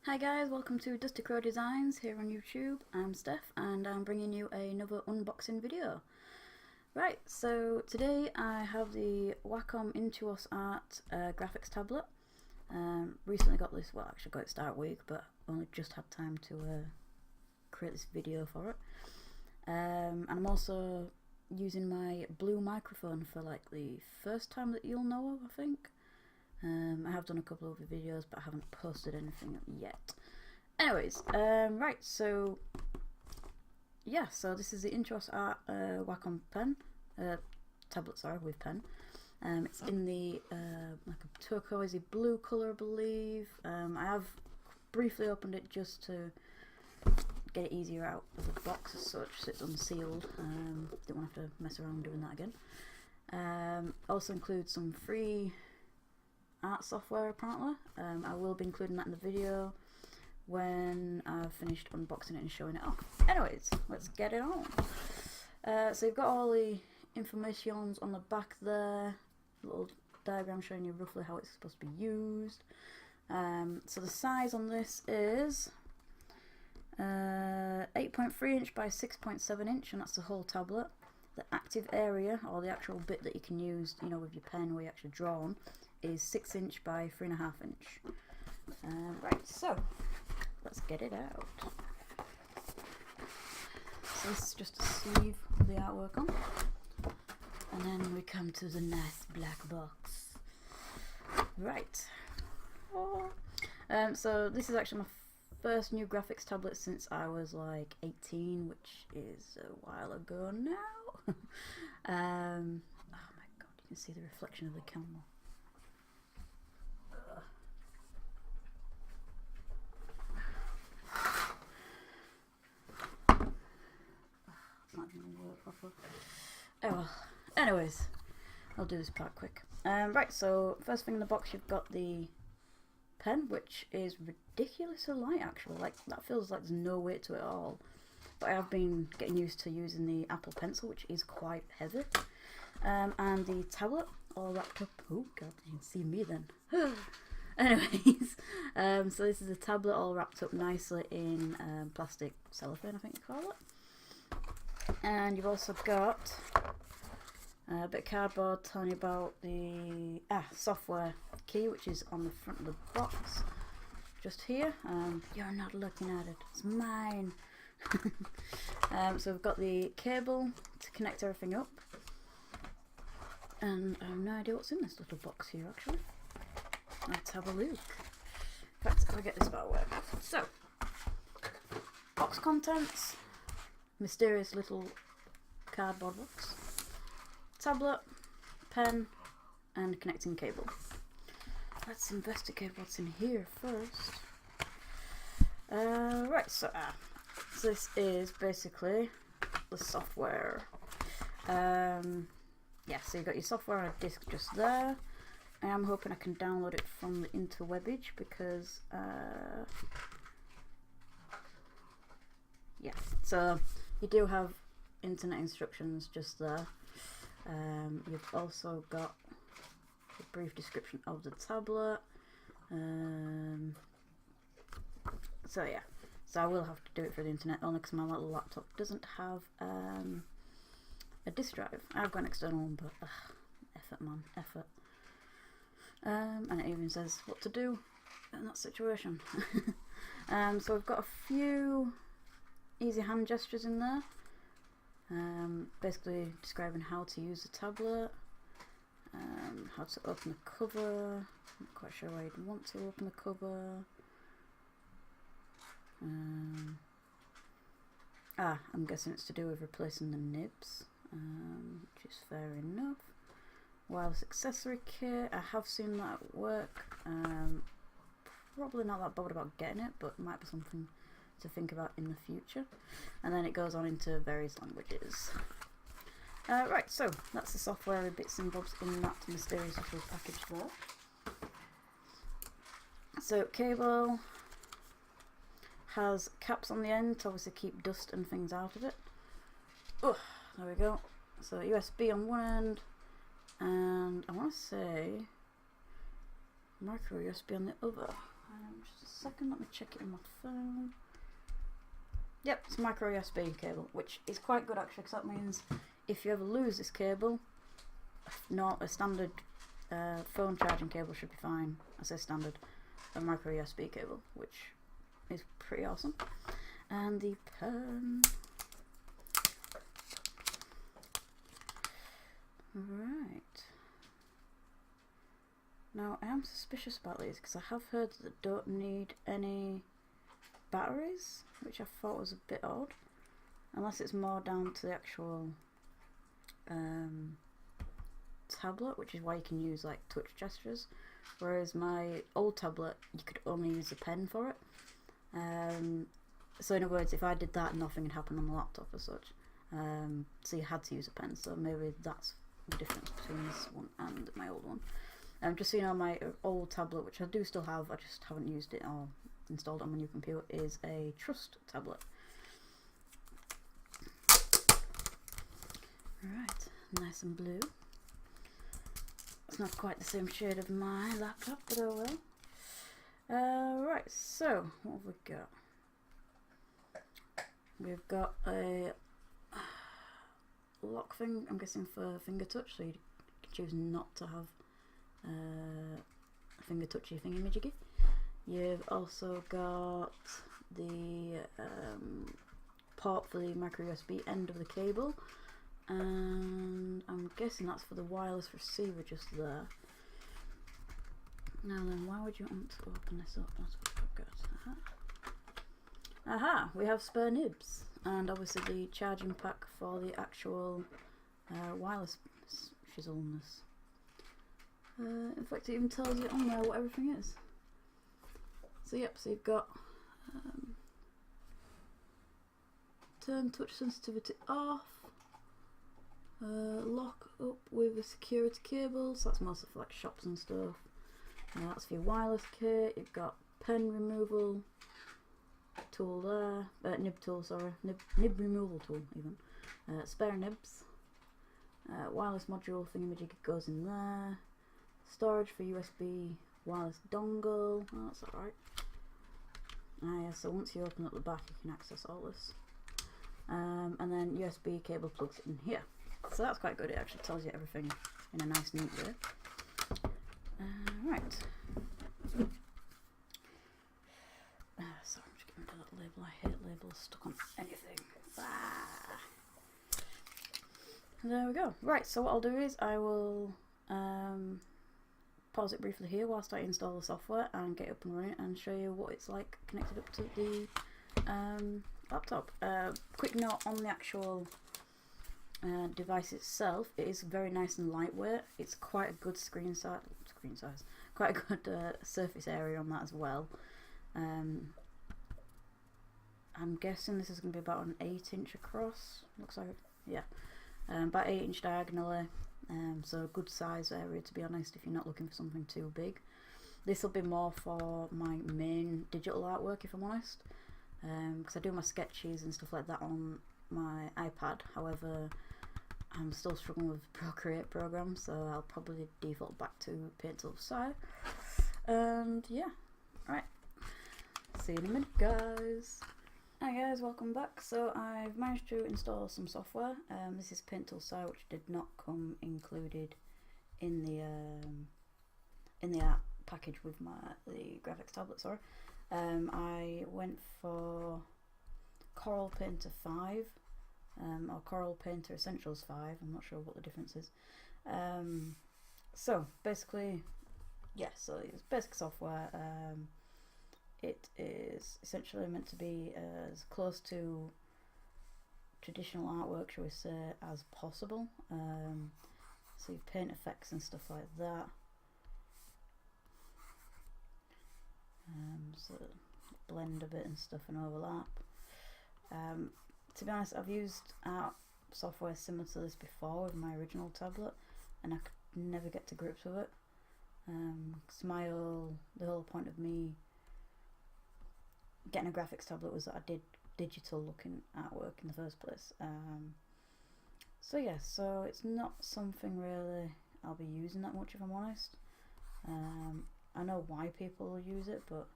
Hi guys, welcome to Dusty Crow Designs here on YouTube. I'm Steph and I'm bringing you another unboxing video. Right, so today I have the Wacom Intuos Art graphics tablet. Recently got this, well actually got it start week, but only just had time to create this video for it. And I'm also using my blue microphone for like the first time that you'll know of, I think. I have done a couple of videos, but I haven't posted anything yet. Anyways, right, so yeah, so this is the Intuos Art Wacom pen, tablet, sorry, with pen. It's in the like a turquoisey blue colour, I believe. I have briefly opened it just to get it easier out of the box as such, so it's unsealed. Didn't want to have to mess around doing that again. Also includes some free art software apparently. I will be including that in the video when I've finished unboxing it and showing it off. Anyways, let's get it on. So you've got all the informations on the back there, a little diagram showing you roughly how it's supposed to be used. So the size on this is 8.3 inch by 6.7 inch, and that's the whole tablet. The active area, or the actual bit that you can use, you know, with your pen where you actually draw on, is 6 inch by 3.5 inch. Right, so let's get it out. So this is just a sleeve with the artwork on, and then we come to the nice black box. Right. So this is actually my first new graphics tablet since I was like 18, which is a while ago now. Oh my god, you can see the reflection of the camera. Not gonna work properly. Oh well. Anyways, I'll do this part quick. Right, so first thing in the box, you've got the pen, which is ridiculously light actually. Like, that feels like there's no weight to it at all. But I have been getting used to using the Apple Pencil, which is quite heavy. And the tablet all wrapped up. Oh god, you can see me then. Anyways, so this is a tablet all wrapped up nicely in plastic cellophane, I think you call it. And you've also got a bit of cardboard telling you about the software key, which is on the front of the box, just here. You're not looking at it, it's mine. So we've got the cable to connect everything up, and I have no idea what's in this little box here actually. Let's have a look. In fact, I'll get this part work. So, box contents, mysterious little cardboard box, tablet, pen, and connecting cable. Let's investigate what's in here first. Right, so this is basically the software. Yeah, so you've got your software on a disc just there. I am hoping I can download it from the interwebage because yeah, so you do have internet instructions just there. You've also got a brief description of the tablet. So yeah, so I will have to do it for the internet only because my little laptop doesn't have a disk drive. I've got an external one, but effort man, effort. And it even says what to do in that situation. So we've got a few easy hand gestures in there, basically describing how to use the tablet, how to open the cover. Not quite sure why you'd want to open the cover. I'm guessing it's to do with replacing the nibs, which is fair enough. Wireless accessory kit, I have seen that at work. Probably not that bothered about getting it, but it might be something to think about in the future. And then it goes on into various languages. Right, so that's the software bits and bobs in that mysterious little package there. So cable has caps on the end to obviously keep dust and things out of it. Oh, there we go. So USB on one end, and I want to say micro USB on the other. Just a second, let me check it in my phone. Yep, it's a micro USB cable, which is quite good actually, because that means if you ever lose this cable, not a standard phone charging cable should be fine. I say standard, a micro USB cable, which is pretty awesome. And the pen. Right. Now I am suspicious about these because I have heard that they don't need any batteries, which I thought was a bit odd, unless it's more down to the actual tablet, which is why you can use like touch gestures, whereas my old tablet you could only use a pen for it. So in other words, if I did that, nothing would happen on the laptop as such. So you had to use a pen, so maybe that's the difference between this one and my old one. Just so you know, my old tablet, which I do still have, I just haven't used it or installed it on my new computer, is a Trust tablet. Right, nice and blue. It's not quite the same shade of my laptop, but oh well. Right, so what have we got? We've got a lock thing, I'm guessing for finger touch, so you can choose not to have a finger touchy thingy-majiggy. You've also got the port for the micro USB end of the cable, and I'm guessing that's for the wireless receiver just there. Now then, why would you want to open this up? That's what I've got. Aha, we have spare nibs, and obviously the charging pack for the actual wireless shizzleness. In fact, it even tells you on there what everything is. So yep, so you've got turn touch sensitivity off, lock up with a security cable, so that's mostly for like shops and stuff. That's for your wireless kit. You've got pen removal tool there, nib tool, sorry, nib removal tool even. Spare nibs, wireless module thingamajig goes in there, storage for USB wireless dongle, oh, that's alright. Yeah, so once you open up the back you can access all this. And then USB cable plugs in here. So that's quite good, it actually tells you everything in a nice neat way. Right. Sorry, I'm just getting rid of that label. I hate labels stuck on anything. There we go. Right, so what I'll do is I will pause it briefly here whilst I install the software and get it up and running and show you what it's like connected up to the laptop. Quick note on the actual device itself, it is very nice and lightweight. It's quite a good screen size, quite a good surface area on that as well. I'm guessing this is going to be about an 8-inch across, looks like, yeah, about 8-inch diagonally, so a good size area to be honest if you're not looking for something too big. This will be more for my main digital artwork if I'm honest, because I do my sketches and stuff like that on my iPad. However, I'm still struggling with the Procreate program, so I'll probably default back to Painter's Art. And yeah, right, see you in a minute guys. Hi guys, welcome back. So I've managed to install some software. This is Painter's Art, which did not come included in the art package with the graphics tablet. Sorry, I went for Coral Painter 5 or Coral Painter Essentials 5. I'm not sure what the difference is. So basically, yeah. So it's basic software. It is essentially meant to be as close to traditional artwork, shall we say, as possible. So you paint effects and stuff like that. So blend a bit and stuff and overlap. To be honest, I've used art software similar to this before with my original tablet, and I could never get to grips with it. Cause the whole point of me getting a graphics tablet was that I did digital looking artwork in the first place. So yeah, so it's not something really I'll be using that much if I'm honest. I know why people use it, but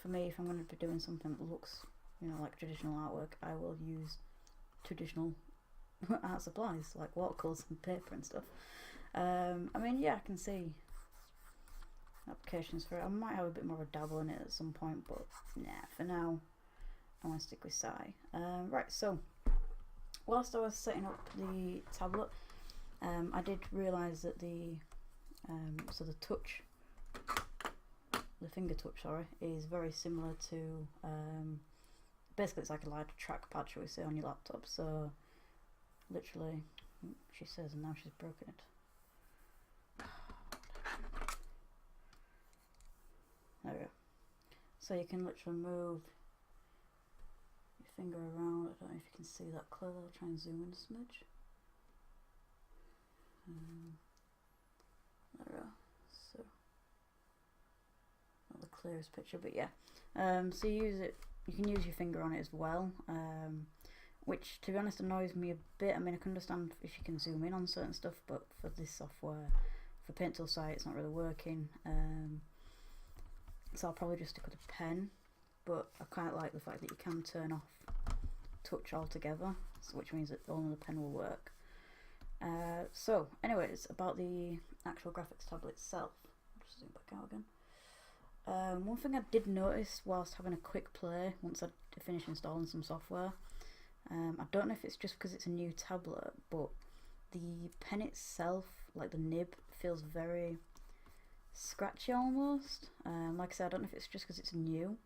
for me, if I'm going to be doing something that looks, you know, like traditional artwork, I will use traditional art supplies like watercolours and paper and stuff. I mean, yeah, I can see applications for it. I might have a bit more of a dabble in it at some point, but nah, for now I want to stick with Sai. Right, so whilst I was setting up the tablet, I did realise that the touch, the finger touch, sorry, is very similar to basically it's like a light trackpad, shall we say, on your laptop. So literally, she says, and now she's broken it. There we go. So you can literally move your finger around. I don't know if you can see that clearly. I'll try and zoom in a smidge. There we go. So not the clearest picture, but yeah. So you use it. You can use your finger on it as well, which to be honest annoys me a bit. I mean, I can understand if you can zoom in on certain stuff, but for this software, for Paint Tool Site, it's not really working. So I'll probably just stick with a pen, but I quite like the fact that you can turn off touch altogether, so which means that only the pen will work. So anyways, about the actual graphics tablet itself, I'll just zoom back out again. One thing I did notice whilst having a quick play once I finished installing some software, I don't know if it's just because it's a new tablet, but the pen itself, like the nib, feels very scratchy almost. Like I said, I don't know if it's just because it's new,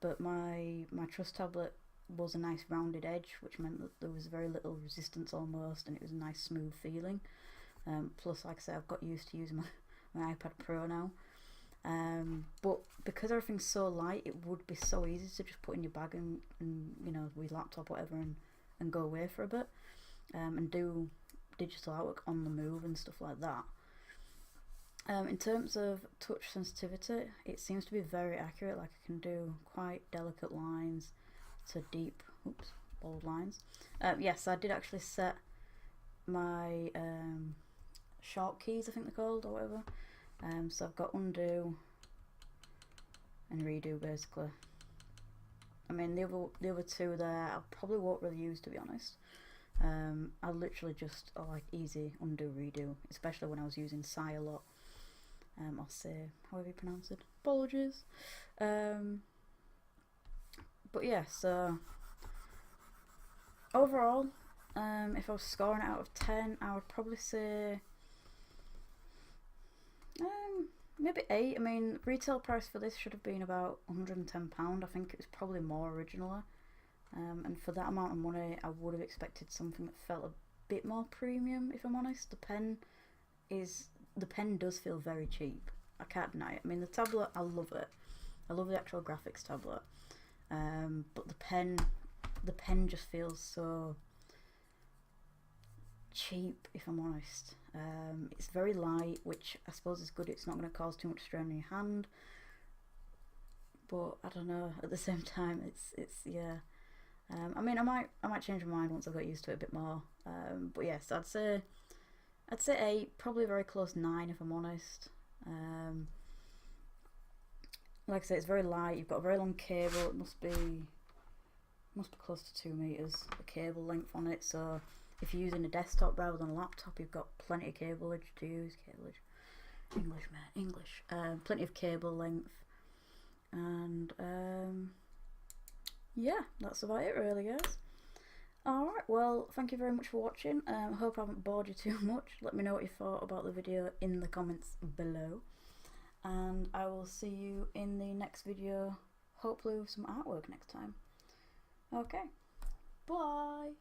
but my Trust tablet was a nice rounded edge, which meant that there was very little resistance almost, and it was a nice smooth feeling. Plus, like I said, I've got used to using my iPad Pro now. But because everything's so light, it would be so easy to just put in your bag and you know, with laptop whatever, and go away for a bit, and do digital artwork on the move and stuff like that. In terms of touch sensitivity, it seems to be very accurate. Like I can do quite delicate lines to deep, bold lines. Yes, I did actually set my short keys, I think they're called, or whatever. So I've got undo and redo basically. I mean, the other two there I probably won't really use, to be honest. I literally just like easy undo redo, especially when I was using Sai a lot. I'll say however you pronounce it. Apologies. But yeah, so overall, if I was scoring it out of 10, I would probably say maybe 8. I mean, retail price for this should have been about £110. I think it was probably more originally. And for that amount of money, I would have expected something that felt a bit more premium, if I'm honest. The pen does feel very cheap. I can't deny it. I mean, the tablet, I love it. I love the actual graphics tablet. But the pen just feels so cheap, if I'm honest. It's very light, which I suppose is good. It's not going to cause too much strain on your hand. But I don't know. At the same time, it's yeah. I mean, I might change my mind once I got used to it a bit more. But yes, I'd say 8, probably very close 9 if I'm honest. Like I say, it's very light. You've got a very long cable. It must be close to 2 meters, the cable length on it. So if you're using a desktop rather than a laptop, you've got plenty of cableage to use. English, man, English. Plenty of cable length, and yeah, that's about it really, guys. Alright, well, thank you very much for watching. I hope I haven't bored you too much. Let me know what you thought about the video in the comments below. And I will see you in the next video, hopefully with some artwork next time. Okay, bye!